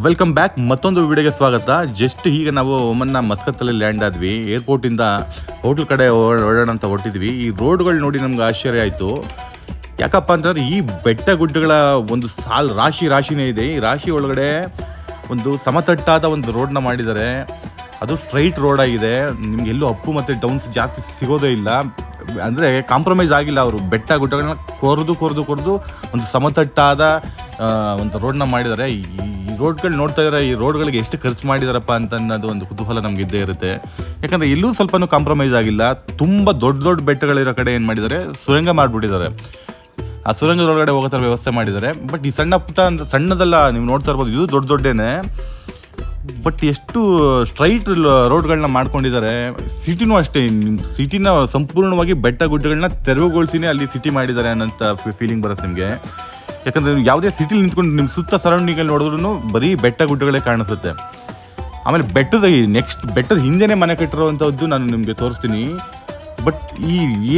Welcome back. ಮತ್ತೊಂದು ವಿಡಿಯೋಗೆ ಸ್ವಾಗತ. ಜಸ್ಟ್ ಈಗ ನಾವು ಒಮನ್ನ ಮಸ್ಕತ್ತಲ್ಲಿ ಲ್ಯಾಂಡ್ ಆದ್ವಿ. ಏರ್ಪೋರ್ಟಿಂದ ಹೋಟೆಲ್ ಕಡೆ ಓಡೋಣ ಅಂತ ಹೊರಟಿದ್ವಿ. ಈ ರೋಡ್ಗಳು ನೋಡಿ ನಮ್ಗೆ ಆಶ್ಚರ್ಯ ಆಯಿತು. ಯಾಕಪ್ಪ ಅಂತಂದರೆ ಈ ಬೆಟ್ಟ ಗುಡ್ಡಗಳ ಒಂದು ರಾಶಿನೇ ಇದೆ. ಈ ರಾಶಿ ಒಳಗಡೆ ಒಂದು ಸಮತಟ್ಟಾದ ಒಂದು ರೋಡ್ನ ಮಾಡಿದ್ದಾರೆ. ಅದು ಸ್ಟ್ರೈಟ್ ರೋಡ್ ಆಗಿದೆ. ನಿಮ್ಗೆ ಎಲ್ಲೂ ಅಪ್ಪು ಮತ್ತು ಡೌನ್ಸ್ ಜಾಸ್ತಿ ಸಿಗೋದೇ ಇಲ್ಲ. ಅಂದರೆ ಕಾಂಪ್ರಮೈಸ್ ಆಗಿಲ್ಲ. ಅವರು ಬೆಟ್ಟ ಗುಡ್ಡಗಳನ್ನ ಕೊರೆದು ಒಂದು ಸಮತಟ್ಟಾದ ಒಂದು ರೋಡ್ನ ಮಾಡಿದ್ದಾರೆ. ಈ ರೋಡ್ಗಳು ನೋಡ್ತಾ ಇದ್ದಾರೆ. ಈ ರೋಡ್ಗಳಿಗೆ ಎಷ್ಟು ಖರ್ಚು ಮಾಡಿದಾರಪ್ಪ ಅಂತ ಅನ್ನೋದು ಒಂದು ಕುತೂಹಲ ನಮ್ಗೆ ಇದ್ದೇ ಇರುತ್ತೆ. ಯಾಕಂದರೆ ಎಲ್ಲೂ ಸ್ವಲ್ಪನೂ ಕಾಂಪ್ರಮೈಸ್ ಆಗಿಲ್ಲ. ತುಂಬ ದೊಡ್ಡ ಬೆಟ್ಟಗಳಿರೋ ಕಡೆ ಏನು ಮಾಡಿದ್ದಾರೆ, ಸುರಂಗ ಮಾಡಿಬಿಟ್ಟಿದ್ದಾರೆ. ಆ ಸುರಂಗದೊಳಗಡೆ ಹೋಗೋ ಥರ ವ್ಯವಸ್ಥೆ ಮಾಡಿದ್ದಾರೆ. ಬಟ್ ಈ ಸಣ್ಣ ಪುಟ್ಟ ಸಣ್ಣದೆಲ್ಲ ನೀವು ನೋಡ್ತಾ ಇರ್ಬೋದು. ಇದು ದೊಡ್ಡೇನೆ. ಬಟ್ ಎಷ್ಟು ಸ್ಟ್ರೈಟ್ ರೋಡ್ಗಳನ್ನ ಮಾಡ್ಕೊಂಡಿದ್ದಾರೆ. ಸಿಟಿನೂ ಅಷ್ಟೇ. ಸಿಟಿನ ಸಂಪೂರ್ಣವಾಗಿ ಬೆಟ್ಟ ಗುಡ್ಡಗಳನ್ನ ತೆರವುಗೊಳಿಸಿನೇ ಅಲ್ಲಿ ಸಿಟಿ ಮಾಡಿದ್ದಾರೆ ಅನ್ನೋಂಥ ಫೀಲಿಂಗ್ ಬರುತ್ತೆ ನಿಮಗೆ. ಯಾಕಂದರೆ ಯಾವುದೇ ಸಿಟಿಲಿ ನಿಂತ್ಕೊಂಡು ನಿಮ್ಮ ಸುತ್ತ ಸರೌಂಡಿಂಗಲ್ಲಿ ನೋಡಿದ್ರೂ ಬರೀ ಬೆಟ್ಟ ಗುಡ್ಡಗಳೇ ಕಾಣಿಸುತ್ತೆ. ಆಮೇಲೆ ಬೆಟ್ಟದ ಹಿಂದೆನೇ ಮನೆ ಕಟ್ಟಿರೋವಂಥದ್ದು ನಾನು ನಿಮಗೆ ತೋರಿಸ್ತೀನಿ. ಬಟ್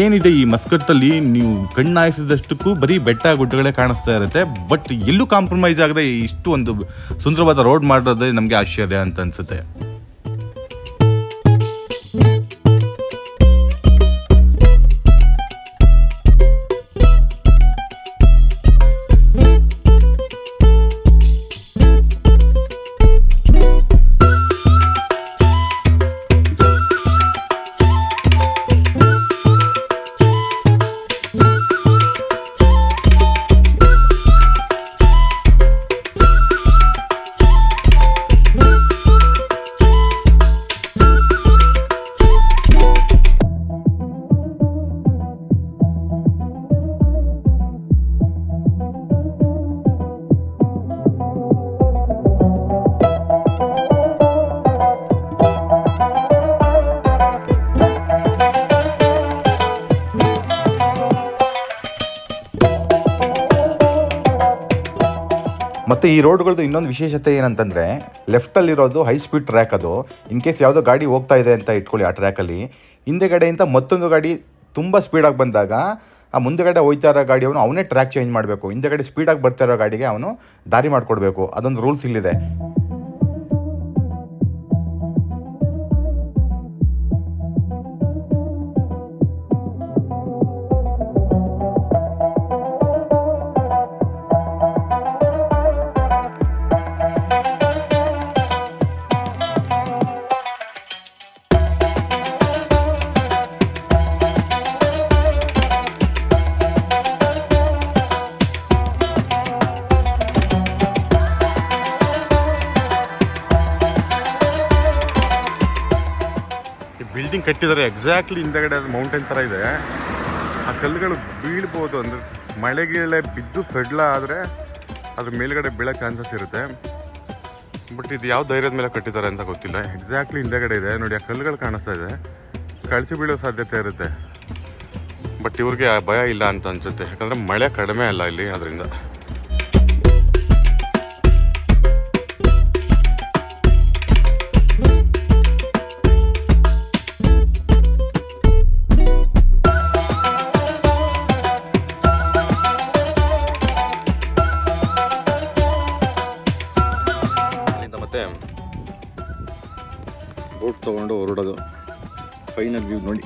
ಏನಿದೆ ಈ ಮಸ್ಕತ್ತಲ್ಲಿ ನೀವು ಕಣ್ಣಾಯಿಸಿದಷ್ಟಕ್ಕೂ ಬರೀ ಬೆಟ್ಟ ಗುಡ್ಡಗಳೇ ಕಾಣಿಸ್ತಾ ಇರುತ್ತೆ. ಬಟ್ ಎಲ್ಲೂ ಕಾಂಪ್ರಮೈಸ್ ಆಗದೆ ಇಷ್ಟು ಒಂದು ಸುಂದರವಾದ ರೋಡ್ ಮಾಡೋದೇ ನಮಗೆ ಆಶ್ಚರ್ಯ ಅಂತ ಅನಿಸುತ್ತೆ. ಮತ್ತು ಈ ರೋಡ್ಗಳದ್ದು ಇನ್ನೊಂದು ವಿಶೇಷತೆ ಏನಂತಂದರೆ, ಲೆಫ್ಟಲ್ಲಿರೋದು ಹೈ ಸ್ಪೀಡ್ ಟ್ರ್ಯಾಕ್. ಅದು ಇನ್ ಕೇಸ್ ಯಾವುದೋ ಗಾಡಿ ಹೋಗ್ತಾ ಇದೆ ಅಂತ ಇಟ್ಕೊಳ್ಳಿ, ಆ ಟ್ರ್ಯಾಕಲ್ಲಿ ಹಿಂದೆಗಡೆಯಿಂದ ಮತ್ತೊಂದು ಗಾಡಿ ತುಂಬ ಸ್ಪೀಡಾಗಿ ಬಂದಾಗ ಆ ಮುಂದೆಗಡೆ ಹೋಯ್ತಾ ಇರೋ ಗಾಡಿಯವನು ಅವನೇ ಟ್ರ್ಯಾಕ್ ಚೇಂಜ್ ಮಾಡಬೇಕು. ಹಿಂದೆಗಡೆ ಸ್ಪೀಡಾಗಿ ಬರ್ತಾ ಇರೋ ಗಾಡಿಗೆ ಅವನು ದಾರಿ ಮಾಡಿಕೊಡ್ಬೇಕು. ಅದೊಂದು ರೂಲ್ಸ್ ಇಲ್ಲಿದೆ. ಬಿಲ್ಡಿಂಗ್ ಕಟ್ಟಿದ್ದಾರೆ ಎಕ್ಸಾಕ್ಟ್ಲಿ ಹಿಂದೆಗಡೆ ಅದು ಮೌಂಟೇನ್ ಥರ ಇದೆ. ಆ ಕಲ್ಲುಗಳು ಬೀಳ್ಬೋದು. ಅಂದರೆ ಮಳೆಗಿಳೆ ಬಿದ್ದು ಸಡ್ಲ ಆದರೆ ಅದ್ರ ಮೇಲ್ಗಡೆ ಬೀಳೋ ಚಾನ್ಸಸ್ ಇರುತ್ತೆ. ಬಟ್ ಇದು ಯಾವ ಧೈರ್ಯದ ಮೇಲೆ ಕಟ್ಟಿದ್ದಾರೆ ಅಂತ ಗೊತ್ತಿಲ್ಲ. ಎಕ್ಸಾಕ್ಟ್ಲಿ ಹಿಂದೆಗಡೆ ಇದೆ ನೋಡಿ, ಆ ಕಲ್ಲುಗಳು ಕಾಣಿಸ್ತಾ ಇದೆ. ಕಳಚಿ ಬೀಳೋ ಸಾಧ್ಯತೆ ಇರುತ್ತೆ. ಬಟ್ ಇವ್ರಿಗೆ ಭಯ ಇಲ್ಲ ಅಂತ ಅನ್ಸುತ್ತೆ. ಯಾಕಂದರೆ ಮಳೆ ಕಡಿಮೆ ಅಲ್ಲ ಇಲ್ಲಿ, ಅದರಿಂದ. ಬೋಟ್ ತೊಗೊಂಡು ಹೊರಡೋದು. ಫೈನಲ್ ವ್ಯೂ ನೋಡಿ.